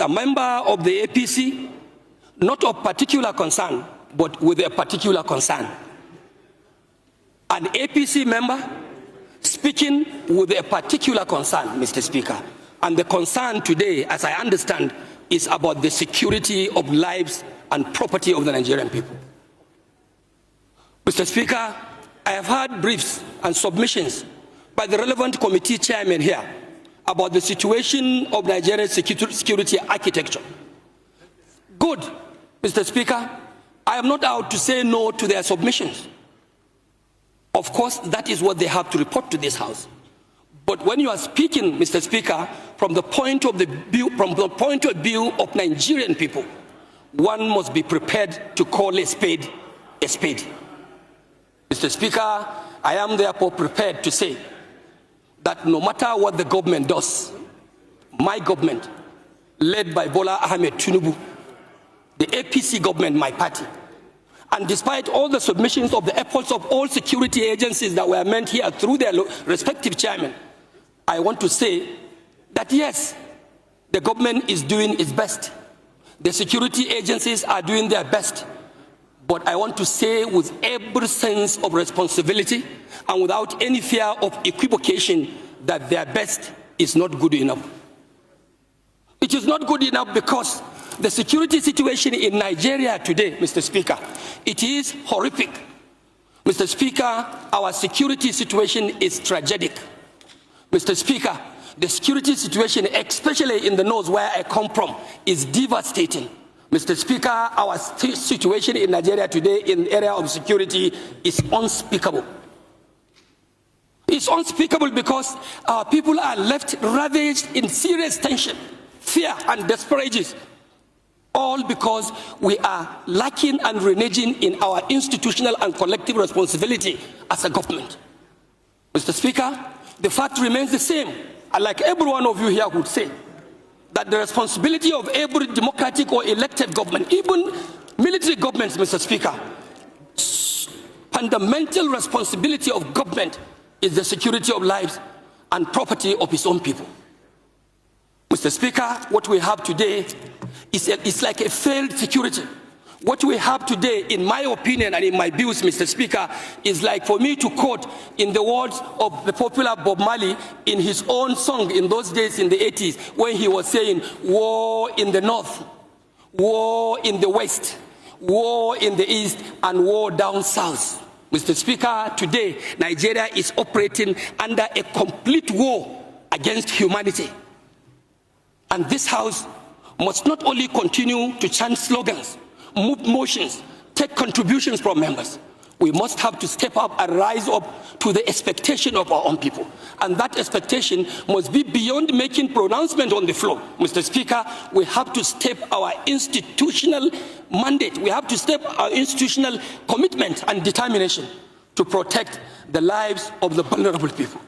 a member of the APC, not of particular concern, but with a particular concern. An APC member speaking with a particular concern, Mr. Speaker. And the concern today, as I understand, is about the security of lives and property of the Nigerian people. Mr. Speaker, I have heard briefs and submissions by the relevant committee chairman here about the situation of Nigeria's security architecture. Good, Mr. Speaker. I am not out to say no to their submissions. Of course, that is what they have to report to this House. But when you are speaking, Mr. Speaker, from the point of view of Nigerian people, one must be prepared to call a spade a spade. Mr. Speaker, I am therefore prepared to say that no matter what the government does, my government, led by Bola Ahmed Tinubu, the APC government, my party, and despite all the submissions of the efforts of all security agencies that were meant here through their respective chairmen, I want to say that yes, the government is doing its best. The security agencies are doing their best. But I want to say with every sense of responsibility and without any fear of equivocation that their best is not good enough. It is not good enough because the security situation in Nigeria today, Mr. Speaker, it is horrific. Mr. Speaker, our security situation is tragic. Mr. Speaker, the security situation, especially in the north where I come from, is devastating. Mr. Speaker, our situation in Nigeria today in the area of security is unspeakable. It's unspeakable because our people are left ravaged in serious tension, fear and desperation, all because we are lacking and reneging in our institutional and collective responsibility as a government. Mr. Speaker, the fact remains the same, and like every one of you here would say, that the responsibility of every democratic or elected government, even military governments, Mr. Speaker, fundamental responsibility of government is the security of lives and property of its own people. Mr. Speaker, what we have today is like a failed security. What we have today, in my opinion and in my views, Mr. Speaker, is like for me to quote in the words of the popular Bob Marley in his own song in those days in the 80s, when he was saying, war in the north, war in the west, war in the east, and war down south. Mr. Speaker, today, Nigeria is operating under a complete war against humanity. And this House must not only continue to chant slogans, move motions, take contributions from members. We must have to step up and rise up to the expectation of our own people. And that expectation must be beyond making pronouncement on the floor. Mr. Speaker, we have to step our institutional mandate. We have to step our institutional commitment and determination to protect the lives of the vulnerable people.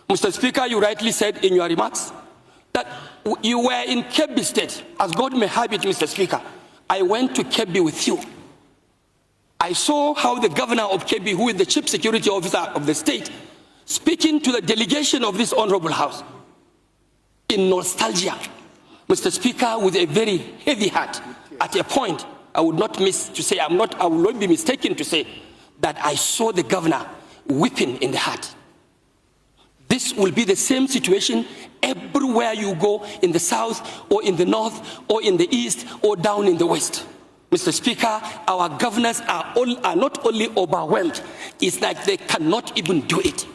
Mr. Speaker, you rightly said in your remarks that you were in Kebbi State. As God may have it, Mr. Speaker, I went to Kebbi with you. I saw how the governor of Kebbi, who is the chief security officer of the state, speaking to the delegation of this honorable house in nostalgia, Mr. Speaker, with a very heavy heart. At a point, I would not miss to say, I will not be mistaken to say that I saw the governor weeping in the heart. This will be the same situation everywhere you go in the south or in the north or in the east or down in the west. Mr. Speaker, our governors are not only overwhelmed, it's like they cannot even do it.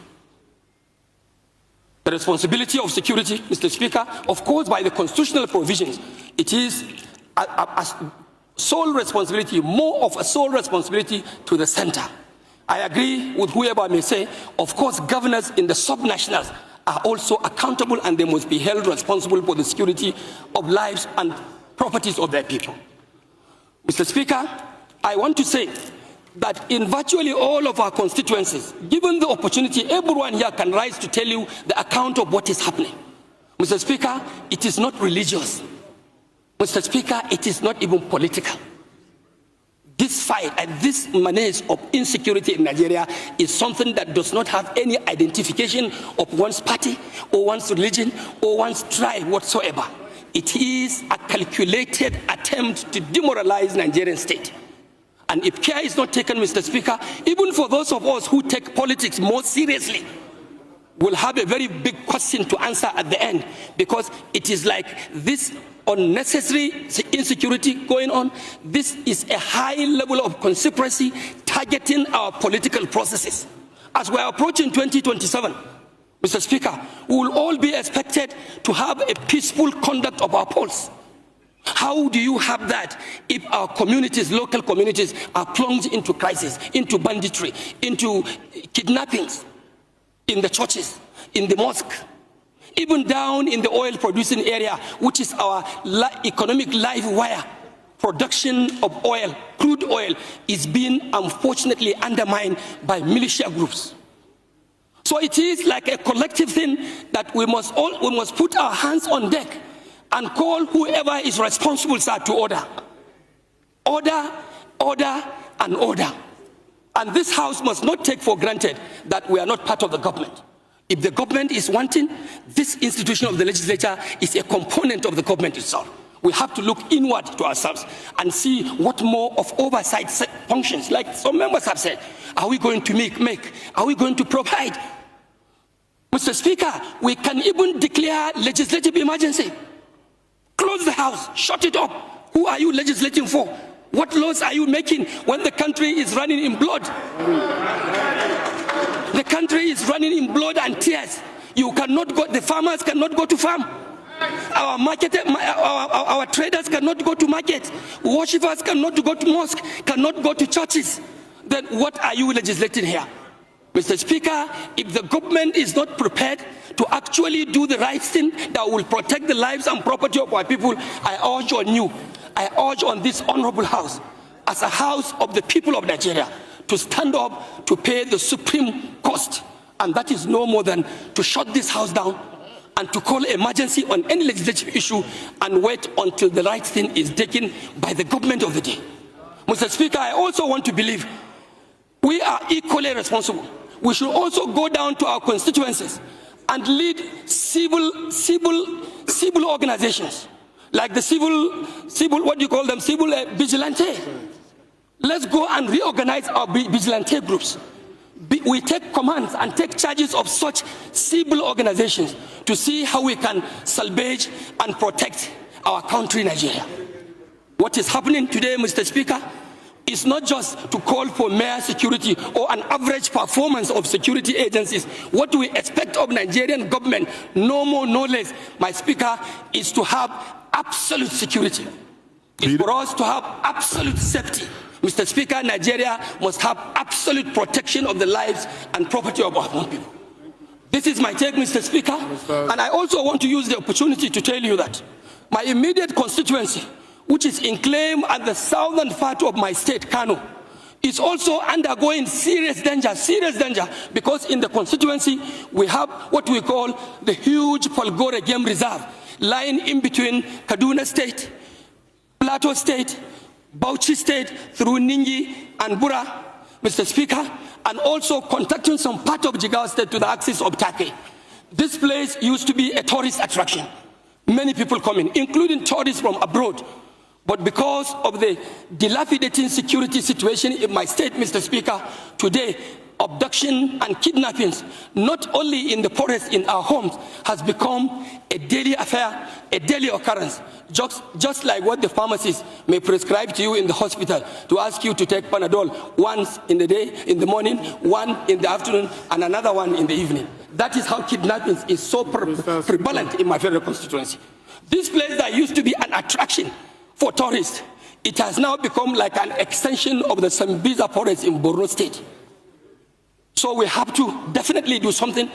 The responsibility of security, Mr. Speaker, of course, by the constitutional provisions, it is a sole responsibility, more of a sole responsibility to the center. I agree with whoever may say, of course, governors in the subnationals are also accountable and they must be held responsible for the security of lives and properties of their people. Mr. Speaker, I want to say that in virtually all of our constituencies, given the opportunity, everyone here can rise to tell you the account of what is happening. Mr. Speaker, it is not religious. Mr. Speaker, it is not even political. This fight and this menace of insecurity in Nigeria is something that does not have any identification of one's party or one's religion or one's tribe whatsoever. It is a calculated attempt to demoralize Nigerian state. And if care is not taken, Mr. Speaker, even for those of us who take politics more seriously, we'll have a very big question to answer at the end, because it is like this unnecessary insecurity going on. This is a high level of conspiracy targeting our political processes. As we are approaching 2027, Mr. Speaker, we will all be expected to have a peaceful conduct of our polls. How do you have that if our communities, local communities, are plunged into crisis, into banditry, into kidnappings in the churches, in the mosque, even down in the oil-producing area, which is our economic live wire? Production of oil, crude oil, is being unfortunately undermined by militia groups. So it is like a collective thing that we must put our hands on deck and call whoever is responsible, sir, to order. Order, order, and order. And this House must not take for granted that we are not part of the government. If the government is wanting, this institution of the legislature is a component of the government itself. We have to look inward to ourselves and see what more of oversight functions, like some members have said, are we going to make? Are we going to provide? Mr. Speaker, we can even declare legislative emergency. Close the House, shut it up. Who are you legislating for? What laws are you making when the country is running in blood? The country is running in blood and tears. You cannot go, the farmers cannot go to farm. Our traders cannot go to market. Worshippers cannot go to mosque, cannot go to churches. Then what are you legislating here? Mr. Speaker, if the government is not prepared to actually do the right thing that will protect the lives and property of our people, I urge on you, I urge on this honorable House, as a House of the people of Nigeria, to stand up to pay the supreme cost. And that is no more than to shut this House down and to call emergency on any legislative issue and wait until the right thing is taken by the government of the day. Mr. Speaker, I also want to believe we are equally responsible. We should also go down to our constituencies and lead civil organizations, like the civil vigilante. Let's go and reorganize our vigilante groups. We take commands and take charges of such civil organizations to see how we can salvage and protect our country, Nigeria. What is happening today, Mr. Speaker, is not just to call for mere security or an average performance of security agencies. What we expect of Nigerian government, no more, no less, my Speaker, is to have absolute security. It's for us to have absolute safety. Mr. Speaker, Nigeria must have absolute protection of the lives and property of our own people. This is my take, Mr. Speaker. And I also want to use the opportunity to tell you that my immediate constituency, which is enclaved at the southern part of my state, Kano, is also undergoing serious danger, because in the constituency we have what we call the huge Polgore Game Reserve, lying in between Kaduna State, Plateau State, Bauchi State, through Ningi and Bura, Mr. Speaker, and also contacting some part of Jigawa State to the axis of Turkey. This place used to be a tourist attraction. Many people come in, including tourists from abroad. But because of the dilapidating security situation in my state, Mr. Speaker, today, abduction and kidnappings, not only in the forest, in our homes, has become a daily affair, a daily occurrence. Just like what the pharmacist may prescribe to you in the hospital to ask you to take Panadol once in the day, in the morning, one in the afternoon, and another one in the evening. That is how kidnappings is so prevalent in my federal constituency. This place that used to be an attraction for tourists, it has now become like an extension of the Sambiza forest in Borno State. So we have to definitely do something.